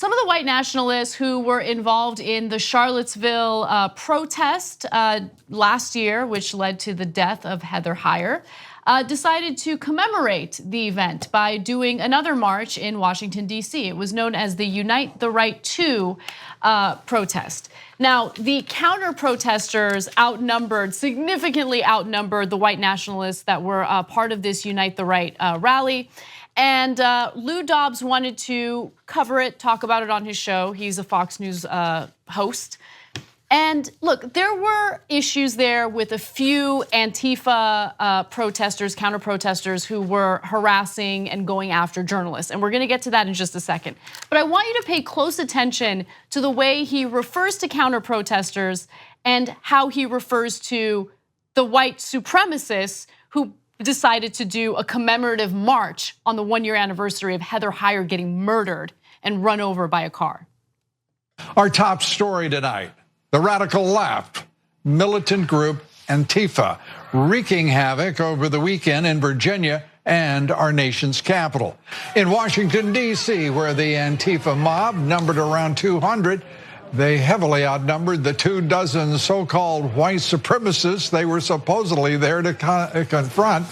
Some of the white nationalists who were involved in the Charlottesville protest last year, which led to the death of Heather Heyer, decided to commemorate the event by doing another march in Washington, D.C. It was known as the Unite the Right to protest. Now, the counter-protesters significantly outnumbered the white nationalists that were part of this Unite the Right rally. And Lou Dobbs wanted to cover it, talk about it on his show. He's a Fox News host. And look, there were issues there with a few Antifa protesters, counter-protesters who were harassing and going after journalists. And we're gonna get to that in just a second. But I want you to pay close attention to the way he refers to counter-protesters and how he refers to the white supremacists who decided to do a commemorative march on the 1-year anniversary of Heather Heyer getting murdered and run over by a car. Our top story tonight, the radical left militant group Antifa wreaking havoc over the weekend in Virginia and our nation's capital. In Washington, D.C., where the Antifa mob numbered around 200, they heavily outnumbered the 24 so-called white supremacists they were supposedly there to confront.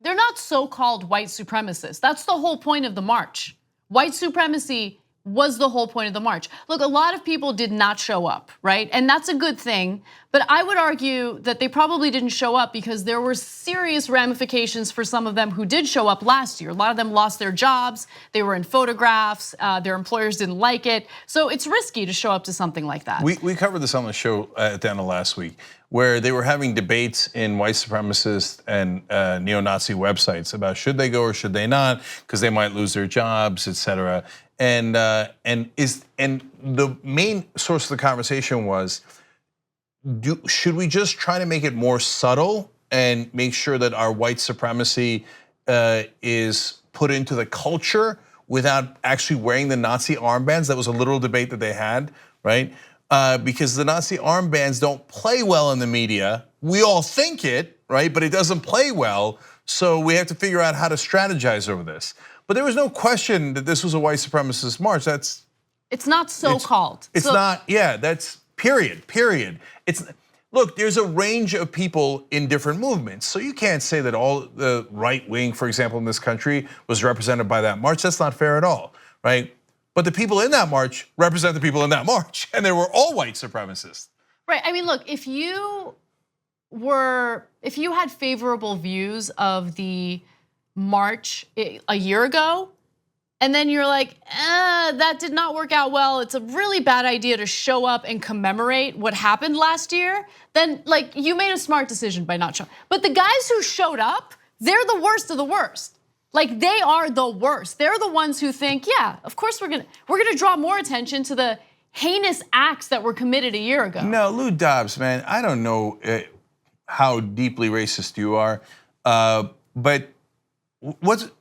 They're not so-called white supremacists. That's the whole point of the march. White supremacy was the whole point of the march. Look, a lot of people did not show up, right? And that's a good thing, but I would argue that they probably didn't show up because there were serious ramifications for some of them who did show up last year. A lot of them lost their jobs, they were in photographs, their employers didn't like it. So it's risky to show up to something like that. We covered this on the show at the end of last week, where they were having debates in white supremacist and neo-Nazi websites about should they go or should they not, because they might lose their jobs, etc. And the main source of the conversation was, should we just try to make it more subtle and make sure that our white supremacy is put into the culture without actually wearing the Nazi armbands? That was a literal debate that they had, right? Because the Nazi armbands don't play well in the media. We all think it, right? But it doesn't play well. So we have to figure out how to strategize over this. But there was no question that this was a white supremacist march. It's not so-called. It's not, yeah, that's period. Look, there's a range of people in different movements. So you can't say that all the right wing, for example, in this country was represented by that march. That's not fair at all, right? But the people in that march represent the people in that march, and they were all white supremacists. Right, I mean, look, if you had favorable views of the march a year ago, and then you're like, that did not work out well, it's a really bad idea to show up and commemorate what happened last year, then like you made a smart decision by not showing. But the guys who showed up, they're the worst of the worst. Like they are the worst. They're the ones who think, yeah, of course we're gonna draw more attention to the heinous acts that were committed a year ago. No, Lou Dobbs, man, I don't know how deeply racist you are, but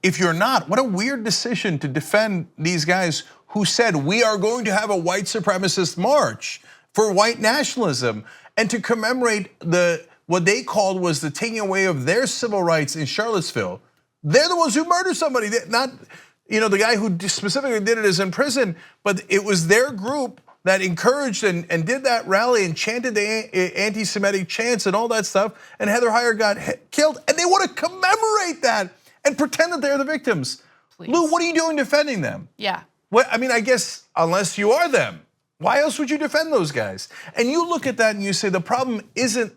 if you're not, what a weird decision to defend these guys who said we are going to have a white supremacist march for white nationalism and to commemorate what they called was the taking away of their civil rights in Charlottesville. They're the ones who murdered somebody, not the guy who specifically did it is in prison, but it was their group that encouraged and did that rally and chanted the anti-Semitic chants and all that stuff, and Heather Heyer got killed, and they want to commemorate that and pretend that they're the victims. Please. Lou, what are you doing defending them? Yeah. I mean, I guess unless you are them, why else would you defend those guys? And you look at that and you say the problem isn't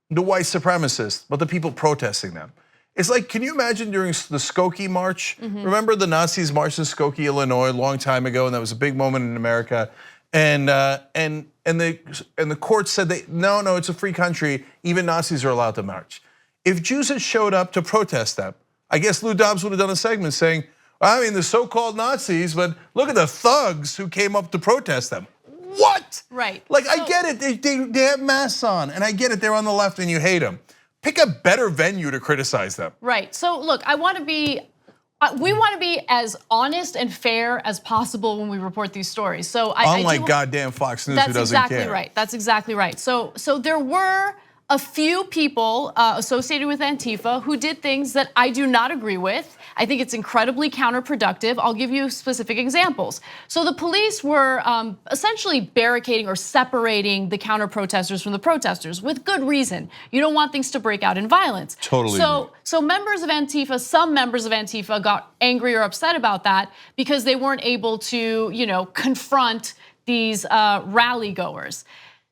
the white supremacists, but the people protesting them. It's like, can you imagine during the Skokie March? Remember the Nazis marched in Skokie, Illinois, a long time ago, and that was a big moment in America. And the court said no, it's a free country. Even Nazis are allowed to march. If Jews had showed up to protest them, I guess Lou Dobbs would have done a segment saying, I mean, the so-called Nazis, but look at the thugs who came up to protest them. What? Right. Like, I get it, they have masks on, and I get it, they're on the left and you hate them. Pick a better venue to criticize them. Right, so look, we want to be as honest and fair as possible when we report these stories. So Unlike goddamn Fox News who doesn't care. That's exactly right, that's exactly right. So there were a few people associated with Antifa who did things that I do not agree with. I think it's incredibly counterproductive. I'll give you specific examples. So the police were essentially barricading or separating the counter-protesters from the protesters with good reason. You don't want things to break out in violence. Totally. So members of Antifa, some members of Antifa got angry or upset about that because they weren't able to, confront these rally goers.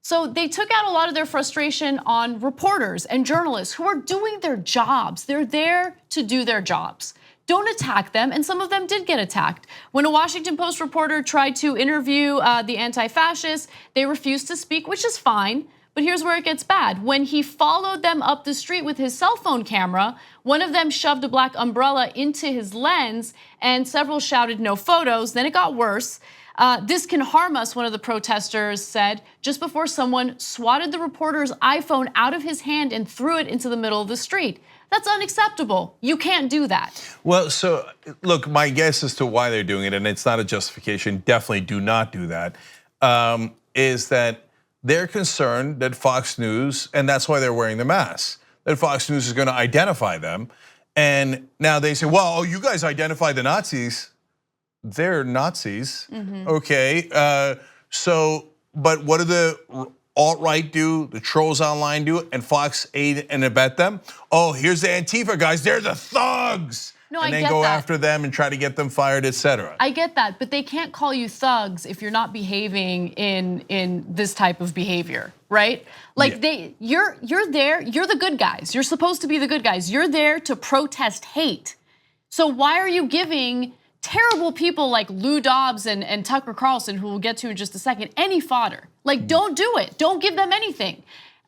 So they took out a lot of their frustration on reporters and journalists who are doing their jobs. They're there to do their jobs. Don't attack them, and some of them did get attacked. When a Washington Post reporter tried to interview the anti-fascists, they refused to speak, which is fine. But here's where it gets bad. When he followed them up the street with his cell phone camera, one of them shoved a black umbrella into his lens, and several shouted no photos. Then it got worse. This can harm us, one of the protesters said, just before someone swatted the reporter's iPhone out of his hand and threw it into the middle of the street. That's unacceptable. You can't do that. Well, so look, my guess as to why they're doing it, and it's not a justification, definitely do not do that, is that they're concerned that Fox News, and that's why they're wearing the masks, that Fox News is gonna identify them. And now they say, well, you guys identify the Nazis. They're Nazis, okay? But what do the alt-right do, the trolls online do, and Fox aid and abet them? Oh, here's the Antifa guys, they're the thugs. No, and I then get go that. after them and try to get them fired, etc. I get that, but they can't call you thugs if you're not behaving in this type of behavior, right? Like you're there, you're the good guys. You're supposed to be the good guys. You're there to protest hate. So why are you giving terrible people like Lou Dobbs and Tucker Carlson, who we'll get to in just a second, any fodder? Like, don't do it. Don't give them anything.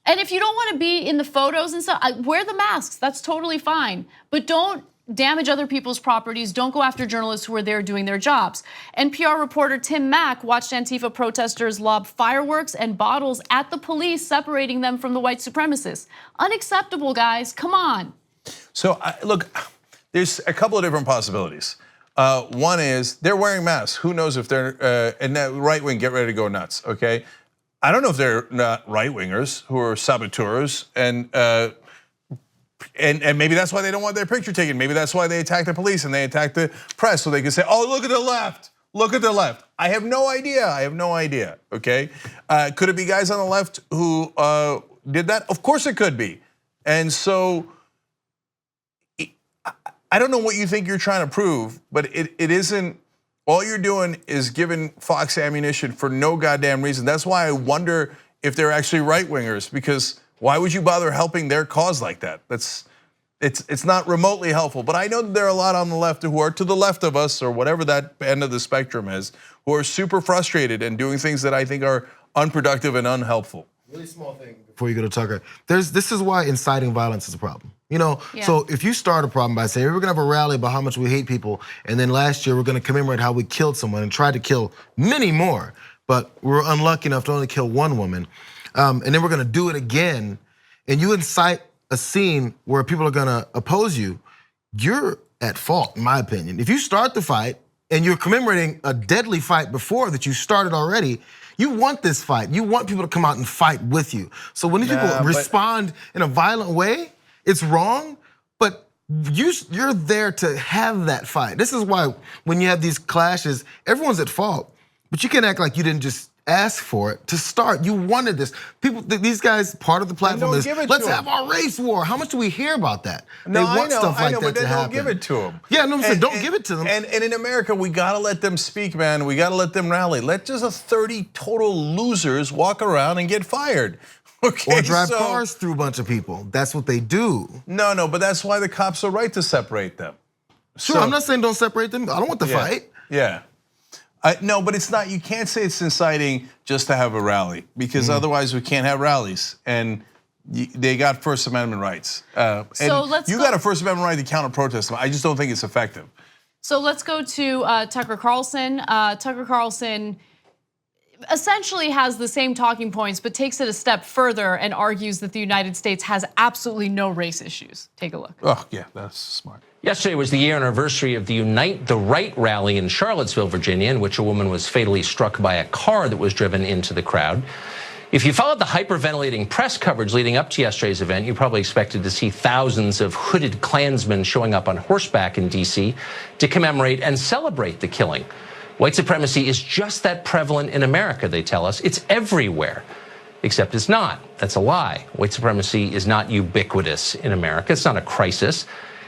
And if you don't want to be in the photos and stuff, wear the masks. That's totally fine. But don't damage other people's properties. Don't go after journalists who are there doing their jobs. NPR reporter Tim Mack watched Antifa protesters lob fireworks and bottles at the police, separating them from the white supremacists. Unacceptable, guys. Come on. So look, there's a couple of different possibilities. One is they're wearing masks. Who knows if they're, and that right wing, get ready to go nuts, okay? I don't know if they're not right wingers who are saboteurs, and maybe that's why they don't want their picture taken. Maybe that's why they attack the police and they attack the press, so they can say, oh, look at the left, look at the left. I have no idea, okay? Could it be guys on the left who did that? Of course it could be. And so, I don't know what you think you're trying to prove, but it isn't, all you're doing is giving Fox ammunition for no goddamn reason. That's why I wonder if they're actually right wingers, because why would you bother helping their cause like that? It's not remotely helpful, but I know that there are a lot on the left who are to the left of us, or whatever that end of the spectrum is, who are super frustrated and doing things that I think are unproductive and unhelpful. Really small thing before you go to Tucker. This is why inciting violence is a problem. So if you start a problem by saying we're gonna have a rally about how much we hate people, and then last year we're gonna commemorate how we killed someone and tried to kill many more, but we were unlucky enough to only kill one woman, and then we're gonna do it again, and you incite a scene where people are gonna oppose you, you're at fault, in my opinion. If you start the fight and you're commemorating a deadly fight before that you started already, you want this fight. You want people to come out and fight with you. So when these people respond in a violent way, it's wrong, but you're there to have that fight. This is why when you have these clashes, everyone's at fault, but you can't act like you didn't just ask for it to start. You wanted this. People, these guys, part of the platform is, let's have our race war. How much do we hear about that? No, they want stuff like that but to then happen. don't give it to them. Yeah, no, don't give it to them. And in America, we gotta let them speak, man. We gotta let them rally. Let just 30 total losers walk around and get fired. Okay, or drive cars through a bunch of people. That's what they do. No, but that's why the cops are right to separate them. Sure, I'm not saying don't separate them. I don't want the fight. Yeah. No, but it's not, you can't say it's inciting just to have a rally, because otherwise we can't have rallies. And they got First Amendment rights. So you got a First Amendment right to counter protest. I just don't think it's effective. So let's go to Tucker Carlson. Tucker Carlson essentially has the same talking points, but takes it a step further and argues that the United States has absolutely no race issues. Take a look. Oh, yeah, that's smart. Yesterday was the year anniversary of the Unite the Right rally in Charlottesville, Virginia, in which a woman was fatally struck by a car that was driven into the crowd. If you followed the hyperventilating press coverage leading up to yesterday's event, you probably expected to see thousands of hooded Klansmen showing up on horseback in D.C. to commemorate and celebrate the killing. White supremacy is just that prevalent in America, they tell us. It's everywhere, except it's not. That's a lie. White supremacy is not ubiquitous in America. It's not a crisis.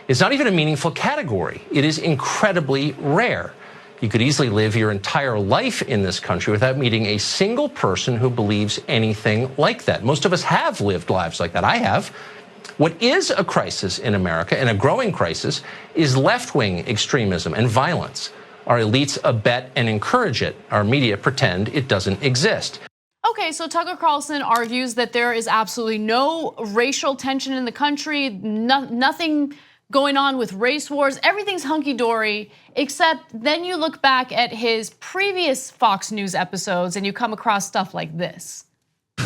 It's not even a meaningful category. It is incredibly rare. You could easily live your entire life in this country without meeting a single person who believes anything like that. Most of us have lived lives like that. I have. What is a crisis in America, and a growing crisis, is left-wing extremism and violence. Our elites abet and encourage it. Our media pretend it doesn't exist. Okay, so Tucker Carlson argues that there is absolutely no racial tension in the country, nothing going on with race wars, everything's hunky-dory, except then you look back at his previous Fox News episodes and you come across stuff like this.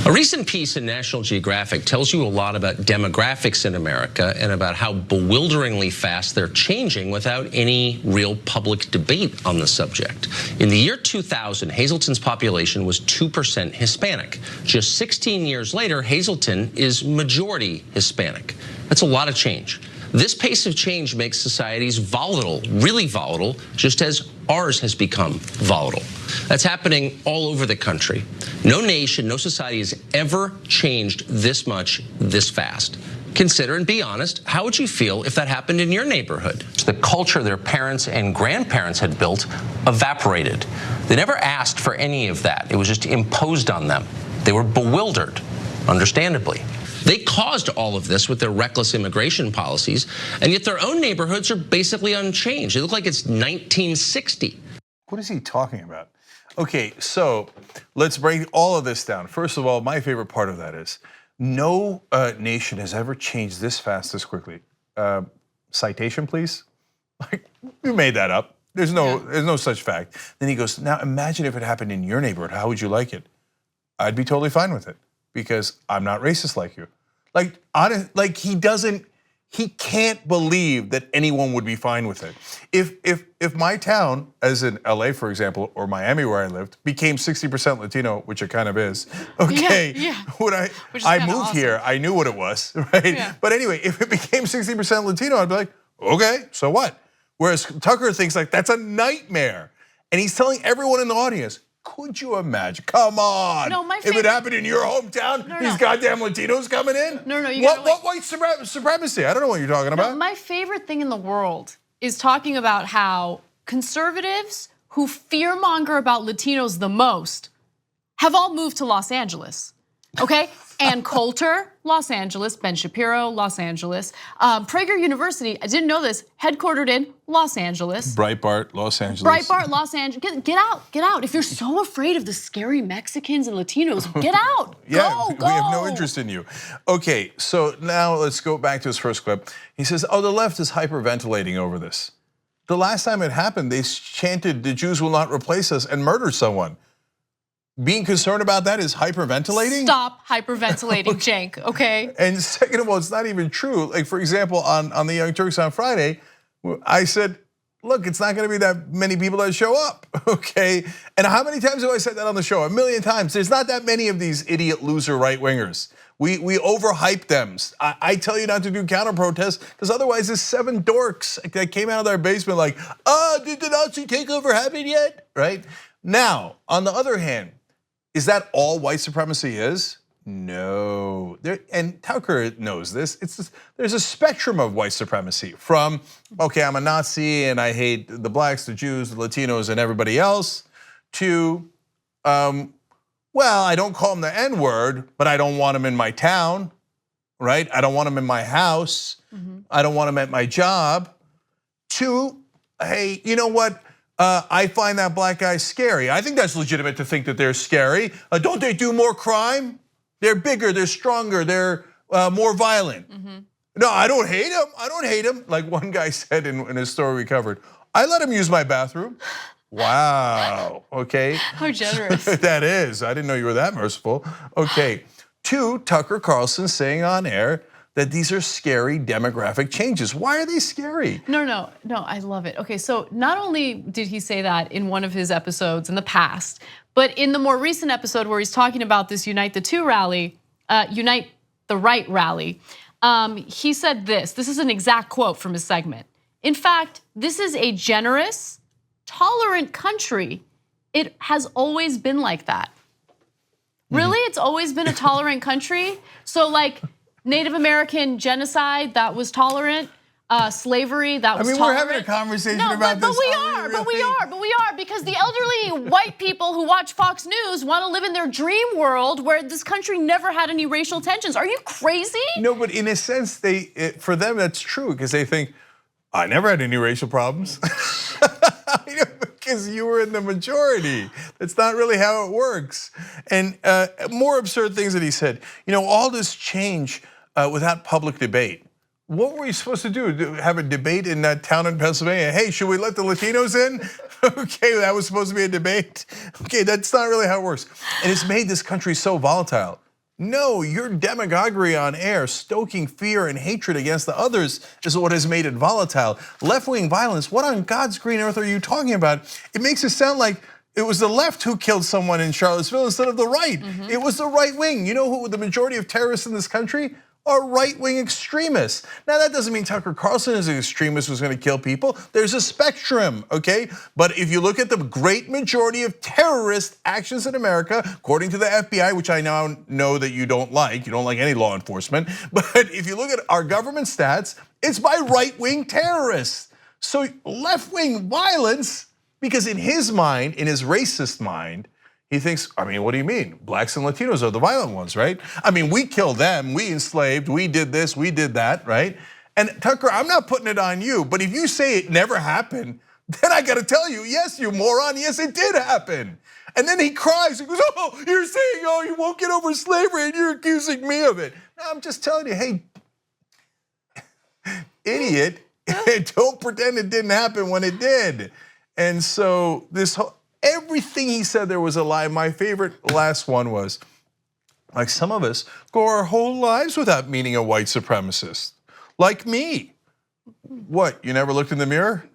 A recent piece in National Geographic tells you a lot about demographics in America and about how bewilderingly fast they're changing without any real public debate on the subject. In the year 2000, Hazleton's population was 2% Hispanic. Just 16 years later, Hazleton is majority Hispanic. That's a lot of change. This pace of change makes societies volatile, really volatile, just as ours has become volatile. That's happening all over the country. No nation, no society has ever changed this much, this fast. Consider and be honest, how would you feel if that happened in your neighborhood? The culture their parents and grandparents had built evaporated. They never asked for any of that. It was just imposed on them. They were bewildered, understandably. They caused all of this with their reckless immigration policies, and yet their own neighborhoods are basically unchanged. They look like it's 1960. What is he talking about? Okay, so let's break all of this down. First of all, my favorite part of that is no nation has ever changed this fast, this quickly. Citation, please. Like, you made that up. There's no such fact. Then he goes, now imagine if it happened in your neighborhood. How would you like it? I'd be totally fine with it, because I'm not racist like you. Like he can't believe that anyone would be fine with it. If my town, as in LA for example, or Miami where I lived, became 60% Latino, which it kind of is, okay, when I moved awesome. here, I knew what it was, right? Yeah. But anyway, if it became 60% Latino, I'd be like, okay, so what? Whereas Tucker thinks like that's a nightmare. And he's telling everyone in the audience, could you imagine? Come on. No, if it happened in your hometown, these goddamn Latinos coming in? No, What white supremacy? I don't know what you're talking about. My favorite thing in the world is talking about how conservatives who fearmonger about Latinos the most have all moved to Los Angeles, okay? Ann Coulter, Los Angeles. Ben Shapiro, Los Angeles. Prager University, I didn't know this, headquartered in Los Angeles. Breitbart, Los Angeles. Breitbart, Los Angeles. Get out. If you're so afraid of the scary Mexicans and Latinos, get out. Yeah, go. We have no interest in you. Okay, so now let's go back to his first clip. He says, oh, the left is hyperventilating over this. The last time it happened, they chanted, the Jews will not replace us, and murdered someone. Being concerned about that is hyperventilating? Stop hyperventilating, Cenk, okay? And second of all, it's not even true. Like, for example, on the Young Turks on Friday, I said, look, it's not gonna be that many people that show up, okay? And how many times have I said that on the show? 1 million times. There's not that many of these idiot loser right-wingers. We overhype them. I tell you not to do counter protests, because otherwise there's 7 dorks that came out of their basement like, did the Nazi takeover happen yet? Right? Now, on the other hand, is that all white supremacy is? No, and Tucker knows this. There's a spectrum of white supremacy from, okay, I'm a Nazi and I hate the blacks, the Jews, the Latinos, and everybody else, to, well, I don't call them the N-word, but I don't want them in my town, right? I don't want them in my house. I don't want them at my job. To, hey, you know what? I find that black guy scary. I think that's legitimate to think that they're scary. Don't they do more crime? They're bigger, they're stronger, they're more violent. No, I don't hate him. I don't hate him. Like one guy said in a story we covered, I let him use my bathroom. Wow, okay. How generous. That is, I didn't know you were that merciful. Okay, 2, Tucker Carlson saying on air that these are scary demographic changes. Why are they scary? No, I love it. Okay, so not only did he say that in one of his episodes in the past, But in the more recent episode where he's talking about this Unite the Two rally, Unite the Right rally, he said this. This is an exact quote from his segment. In fact, this is a generous, tolerant country. It has always been like that. Really? It's always been a tolerant country? So like Native American genocide, that was tolerant. Slavery, that was tolerant. We're having a conversation about this. But we are, because the elderly white people who watch Fox News want to live in their dream world where this country never had any racial tensions. Are you crazy? No, but in a sense, for them that's true because they think, I never had any racial problems. Because you were in the majority. That's not really how it works. And more absurd things that he said. All this change without public debate. What were you supposed to do? Have a debate in that town in Pennsylvania? Hey, should we let the Latinos in? Okay, that was supposed to be a debate. Okay, that's not really how it works. And it's made this country so volatile. No, your demagoguery on air, stoking fear and hatred against the others is what has made it volatile. Left-wing violence, what on God's green earth are you talking about? It makes it sound like it was the left who killed someone in Charlottesville instead of the right. It was the right wing. You know who the majority of terrorists in this country are? Right-wing extremists. Now that doesn't mean Tucker Carlson is an extremist who's gonna kill people. There's a spectrum, okay? But if you look at the great majority of terrorist actions in America, according to the FBI, which I now know that you don't like any law enforcement, but if you look at our government stats, it's by right-wing terrorists. So left-wing violence, because in his mind, in his racist mind, he thinks, what do you mean? Blacks and Latinos are the violent ones, right? We killed them, we enslaved, we did this, we did that, right? And Tucker, I'm not putting it on you, but if you say it never happened, then I gotta tell you, yes, you moron, yes, it did happen. And then he cries, he goes, oh, you're saying, oh, you won't get over slavery and you're accusing me of it. No, I'm just telling you, hey, idiot, don't pretend it didn't happen when it did. And so everything he said there was a lie. My favorite last one was, like some of us go our whole lives without meeting a white supremacist, like me. What, you never looked in the mirror?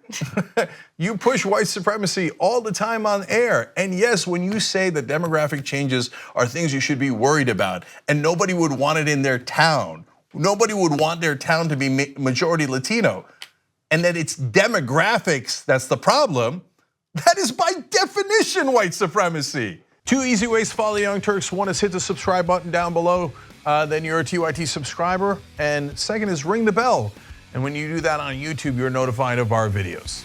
You push white supremacy all the time on air. And yes, when you say that demographic changes are things you should be worried about, and nobody would want it in their town, nobody would want their town to be majority Latino, and that it's demographics that's the problem, that is by definition white supremacy. 2 easy ways to follow Young Turks. One is hit the subscribe button down below, then you're a TYT subscriber. And second is ring the bell. And when you do that on YouTube, you're notified of our videos.